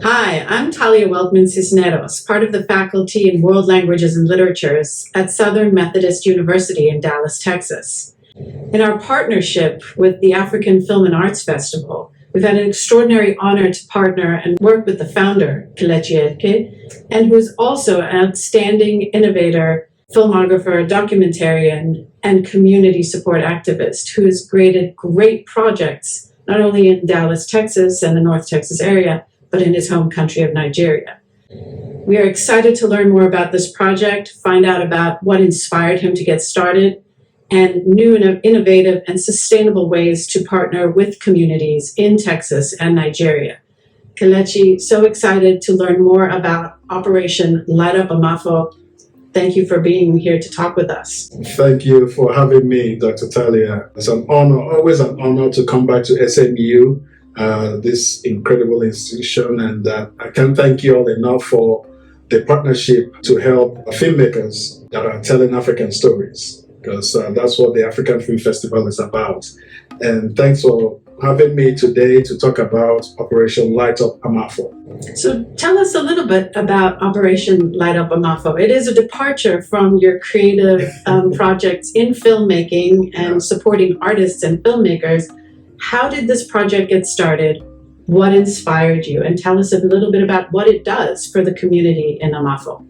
Hi, I'm Talia Weltman-Cisnernos, part of the faculty in World Languages and Literatures at Southern Methodist University in Dallas, Texas. In our partnership with the African Film and Arts Festival, we've had an extraordinary honor to partner and work with the founder, Kelechi Eke, and who is also an outstanding innovator, filmographer, documentarian, and community support activist who has created great projects, not only in Dallas, Texas and the North Texas area, but in his home country of Nigeria. We are excited to learn more about this project, find out about what inspired him to get started, and new and innovative and sustainable ways to partner with communities in Texas and Nigeria. Kelechi, so excited to learn more about Operation Light Up Amafor. Thank you for being here to talk with us. Thank you for having me, Dr. Talia. It's an honor, always an honor to come back to SMU, this incredible institution, and I can't thank you all enough for the partnership to help filmmakers that are telling African stories, because that's what the African Film Festival is about. And thanks for having me today to talk about Operation Light Up Amafor. So tell us a little bit about Operation Light Up Amafor. It is a departure from your creative projects in filmmaking and supporting artists and filmmakers. How did this project get started? What inspired you? And tell us a little bit about what it does for the community in Amafor.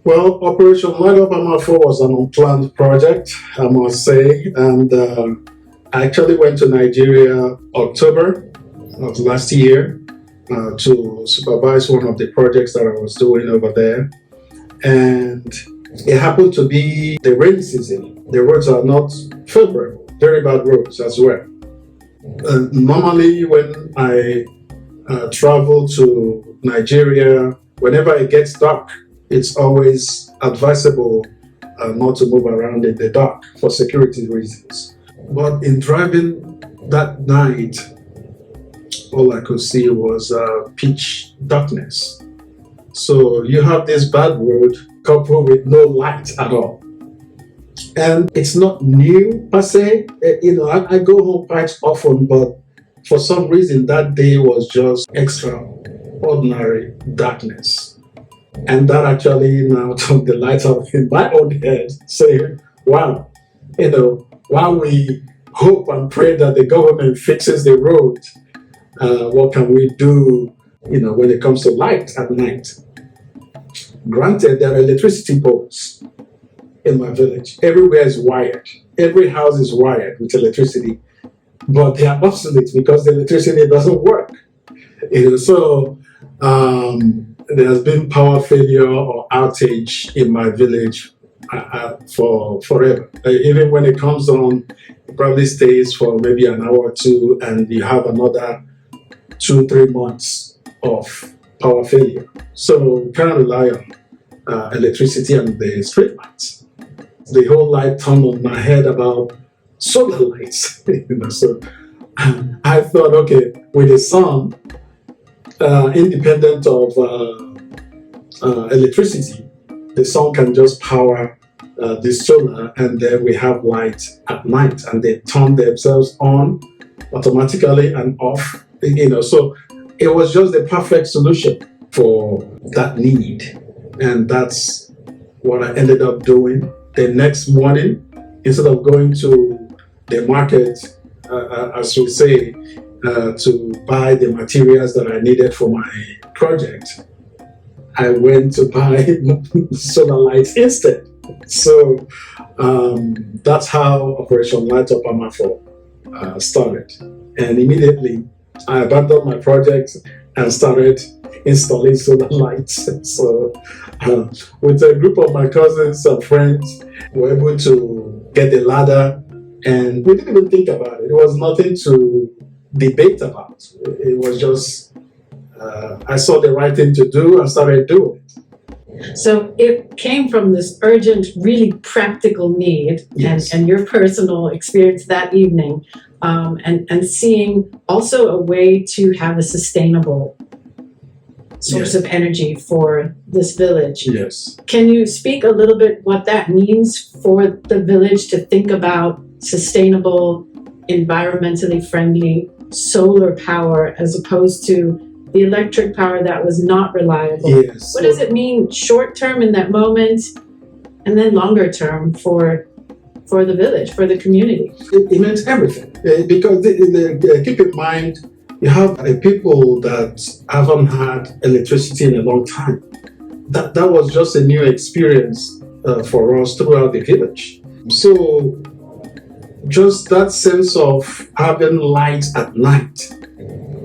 Well, Operation Light Up Amafor was an unplanned project, I must say. And I actually went to Nigeria October of last year to supervise one of the projects that I was doing over there. And it happened to be the rainy season. The roads are not favorable, very bad roads as well. Normally, when I travel to Nigeria, whenever it gets dark, it's always advisable not to move around in the dark for security reasons. But in driving that night, all I could see was pitch darkness. So you have this bad road coupled with no light at all. And it's not new per se. I go home quite often, but for some reason that day was just extraordinary darkness. And that actually now took the light off in my own head, saying, wow, while we hope and pray that the government fixes the road, what can we do, when it comes to light at night? Granted, there are electricity poles in my village. Everywhere is wired. Every house is wired with electricity, but they are obsolete because the electricity doesn't work. So there has been power failure or outage in my village for forever. Even when it comes on, it probably stays for maybe an hour or two, and you have another 2-3 months of power failure. So we can't rely on electricity and the street lights. The whole light turned on my head about solar lights. So I thought, okay, with the sun, independent of electricity, the sun can just power the solar, and then we have light at night, and they turn themselves on automatically and off. So it was just the perfect solution for that need, and that's what I ended up doing. The next morning, instead of going to the market, as we say, to buy the materials that I needed for my project, I went to buy solar lights instead. So that's how Operation Light Up Amafor started. And immediately, I abandoned my project and started installing solar lights. So with a group of my cousins and friends, we were able to get the ladder, and we didn't even think about it. It was nothing to debate about. It was just, I saw the right thing to do and started doing it. So it came from this urgent, really practical need, Yes. and your personal experience that evening, and seeing also a way to have a sustainable source of energy for this village. Yes. Can you speak a little bit what that means for the village to think about sustainable, environmentally friendly solar power as opposed to the electric power that was not reliable. Yes. What does it mean short term in that moment, and then longer term for the village, for the community? It meant everything. Because keep in mind, you have people that haven't had electricity in a long time. That was just a new experience for us throughout the village. So just that sense of having light at night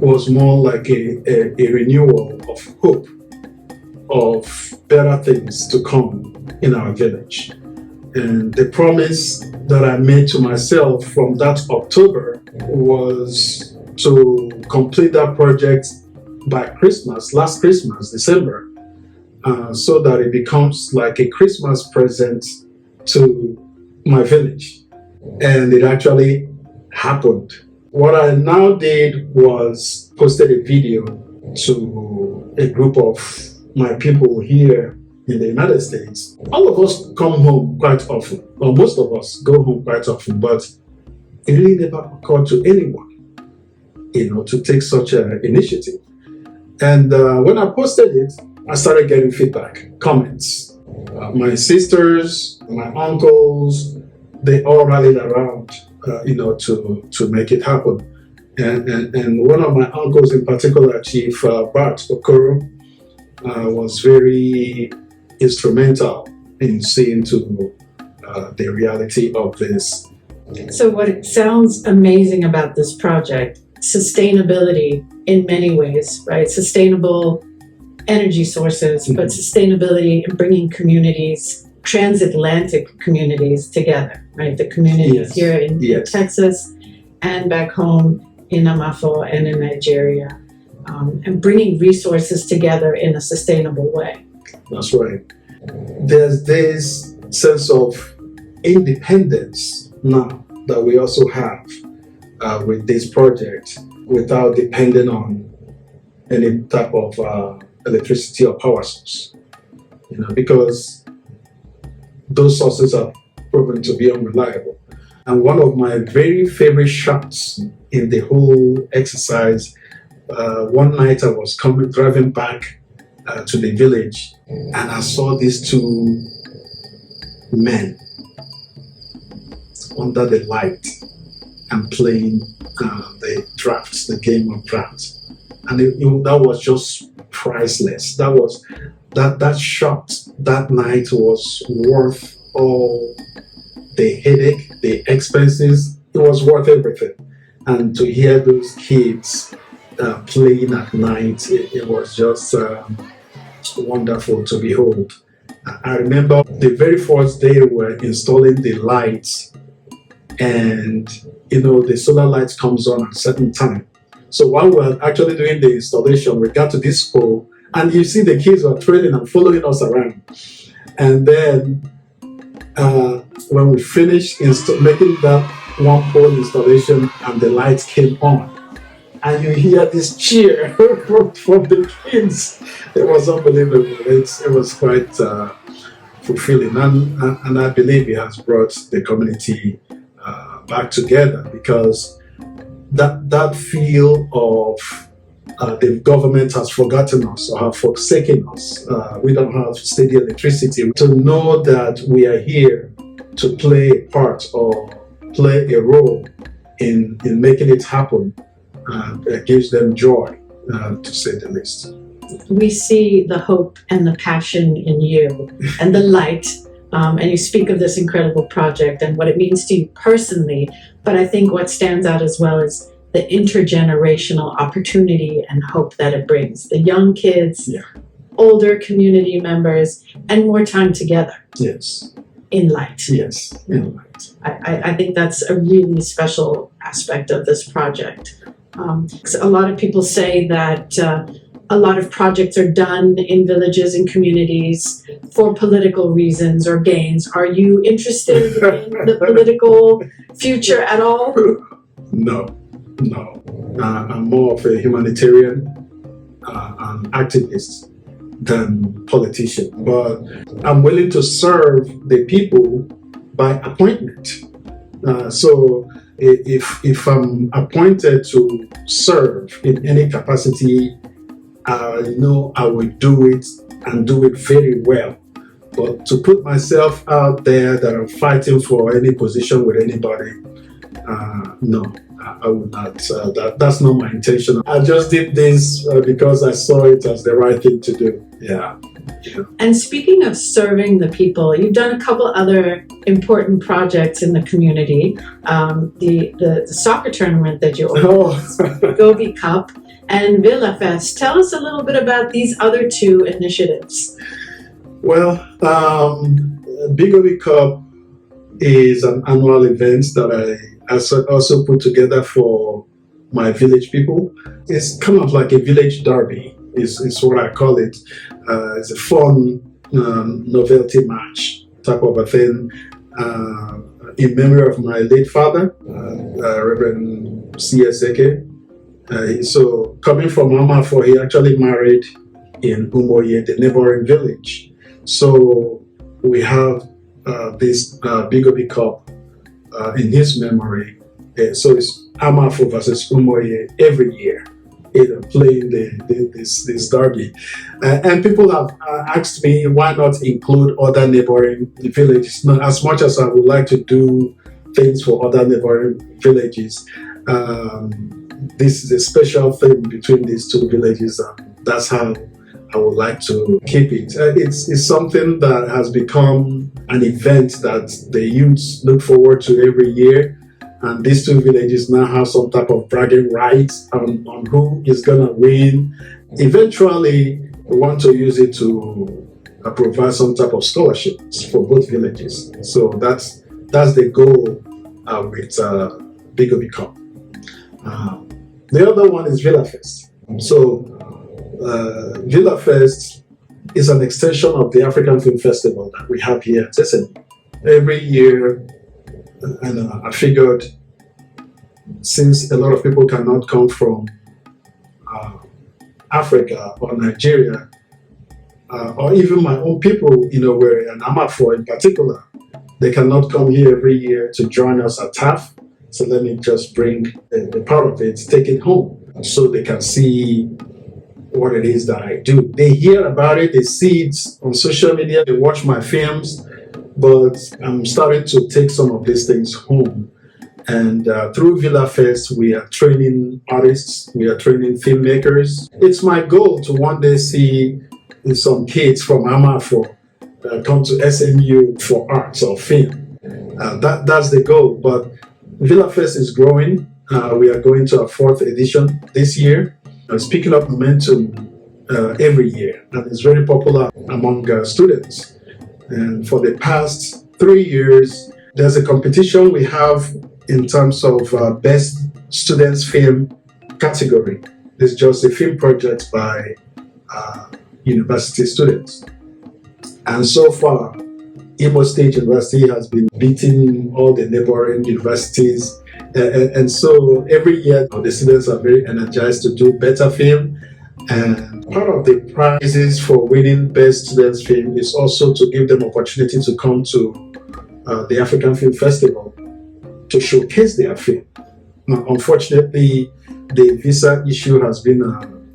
was more like a renewal of hope of better things to come in our village. And the promise that I made to myself from that October was to complete that project by Christmas, last Christmas, December, so that it becomes like a Christmas present to my village. And it actually happened. What I now did was posted a video to a group of my people here in the United States. All of us come home quite often, or most of us go home quite often, but it really never occurred to anyone, to take such an initiative. And when I posted it, I started getting feedback, comments. My sisters, my uncles, they all rallied around, to make it happen. And one of my uncles in particular, Chief Bart Okoro, was very instrumental in seeing to the reality of this. So what sounds amazing about this project, sustainability in many ways, right? Sustainable energy sources, but sustainability in bringing communities, transatlantic communities together, right? The communities here in Texas and back home in Amafor and in Nigeria, and bringing resources together in a sustainable way. That's right. There's this sense of independence now that we also have with this project without depending on any type of electricity or power source, because those sources are proven to be unreliable. And one of my very favorite shots in the whole exercise, one night I was driving back to the village, and I saw these two men under the light and playing the game of drafts, and that was just priceless. That shot that night was worth all the headache, the expenses. It was worth everything. And to hear those kids playing at night, it was just wonderful to behold. I remember the very first day we were installing the lights, and the solar lights comes on at a certain time. So while we were actually doing the installation, we got to this pole, and you see the kids were trailing and following us around. And then when we finished making that one pole installation and the lights came on, and you hear this cheer from the kids, it was unbelievable. It was quite fulfilling, and I believe it has brought the community back together, because that feel of the government has forgotten us or have forsaken us. We don't have steady electricity. To know that we are here to play a part or play a role in making it happen gives them joy, to say the least. We see the hope and the passion in you and the light, and you speak of this incredible project and what it means to you personally, but I think what stands out as well is the intergenerational opportunity and hope that it brings. The young kids, older community members, and more time together. Yes. In light. Yes, in light. I think that's a really special aspect of this project. A lot of people say that a lot of projects are done in villages and communities for political reasons or gains. Are you interested in the political future at all? No. I'm more of a humanitarian and activist than politician, but I'm willing to serve the people by appointment. So if I'm appointed to serve in any capacity I know I will do it and do it very well. But to put myself out there that I'm fighting for any position with anybody, no, I would not. That's not my intention. I just did this because I saw it as the right thing to do. Yeah. And speaking of serving the people, you've done a couple other important projects in the community. The soccer tournament that you organized, Gobi Cup and Villa Fest. Tell us a little bit about these other two initiatives. Well, Big Obi Cup is an annual event that I also put together for my village people. It's kind of like a village derby, is what I call it. It's a fun novelty match type of a thing in memory of my late father, Reverend C.S. Eke. So coming from Amafor, he actually married in Umoye, the neighboring village. So we have this Big Obi Cup in his memory. So it's Amafor versus Umoye every year, playing this derby. And people have asked me why not include other neighboring villages. Not as much as I would like to do things for other neighboring villages. This is a special thing between these two villages. That's how I would like to keep it. It's something that has become an event that the youths look forward to every year. And these two villages now have some type of bragging rights on who is going to win. Eventually, we want to use it to provide some type of scholarships for both villages. So that's the goal with Big Obi Cup. The other one is Villa Fest. So Villa Fest is an extension of the African Film Festival that we have here at SMU. Every year, and I figured since a lot of people cannot come from Africa or Nigeria, or even my own people, where in Amafor in particular, they cannot come here every year to join us at TAFF. So let me just bring the part of it, take it home, so they can see what it is that I do. They hear about it, they see it on social media, they watch my films, but I'm starting to take some of these things home. And through Villa Fest, we are training artists, we are training filmmakers. It's my goal to one day see some kids from Amafor come to SMU for arts or film. That's the goal. But Villa Fest is growing. We are going to our 4th edition this year. It's picking up momentum every year, and it's very popular among students. And for the past 3 years, there's a competition we have in terms of best students film category. It's just a film project by university students. And so far, Imo State University has been beating all the neighboring universities. And so every year, the students are very energized to do better film. And part of the prizes for winning best students film is also to give them opportunity to come to the African Film Festival to showcase their film. Now, unfortunately, the visa issue has been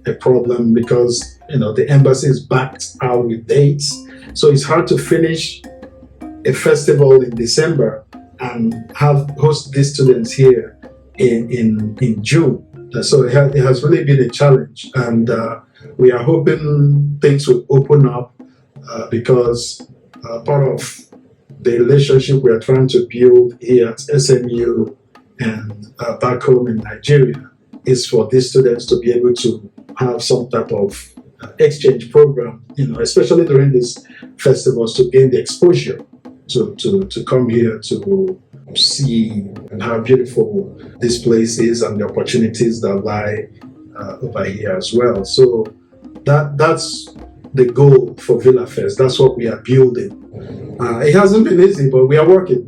a problem because the embassy is backed out with dates. So it's hard to finish a festival in December and host these students here in June. So it has really been a challenge, and we are hoping things will open up because part of the relationship we are trying to build here at SMU and back home in Nigeria is for these students to be able to have some type of exchange program, especially during these festivals, to gain the exposure to come here to see how beautiful this place is and the opportunities that lie over here as well. So that's the goal for Villa Fest. That's what we are building. It hasn't been easy, but we are working.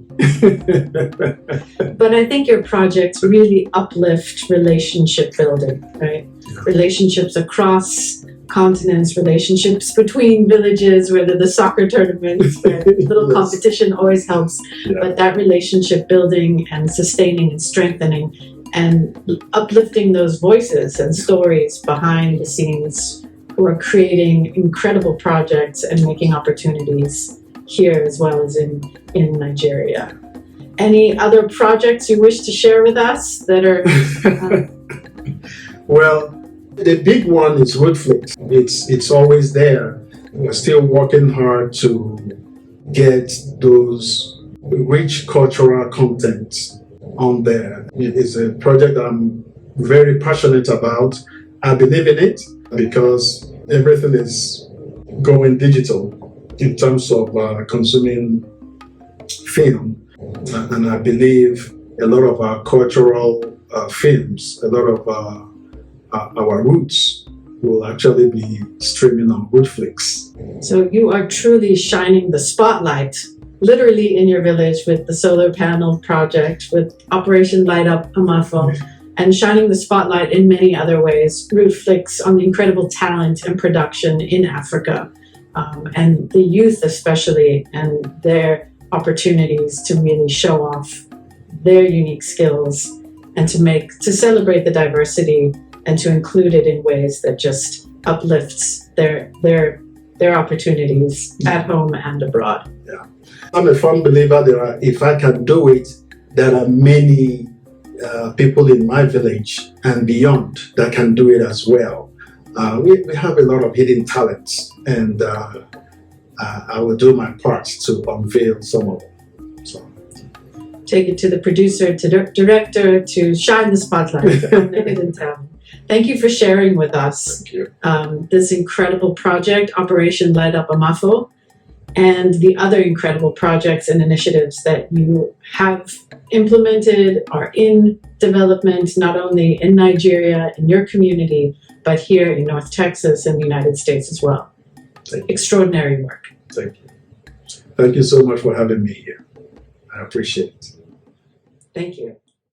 But I think your projects really uplift relationship building, right? Yeah. Relationships across continents, relationships between villages, whether the soccer tournaments, where little yes. competition always helps, yeah. but that relationship building and sustaining and strengthening and uplifting those voices and stories behind the scenes who are creating incredible projects and making opportunities here as well as in Nigeria. Any other projects you wish to share with us that are... Well, the big one is Rootflix. It's always there. We're still working hard to get those rich cultural content on there. It's a project I'm very passionate about. I believe in it because everything is going digital in terms of consuming film. And I believe a lot of our cultural films, a lot of our roots will actually be streaming on Rootflix. So you are truly shining the spotlight, literally in your village with the solar panel project, with Operation Light Up Amafor, and shining the spotlight in many other ways, Rootflix, on the incredible talent and production in Africa, and the youth especially, and their opportunities to really show off their unique skills and to celebrate the diversity and to include it in ways that just uplifts their opportunities at home and abroad. Yeah, I'm a firm believer if I can do it, there are many people in my village and beyond that can do it as well. We have a lot of hidden talents, and I will do my part to unveil some of them. So. Take it to the producer, to director, to shine the spotlight on the hidden talent. Thank you for sharing with us this incredible project, Operation Light Up Amafor, and the other incredible projects and initiatives that you have implemented, are in development, not only in Nigeria, in your community, but here in North Texas and the United States as well. Extraordinary work. Thank you. Thank you so much for having me here. I appreciate it. Thank you.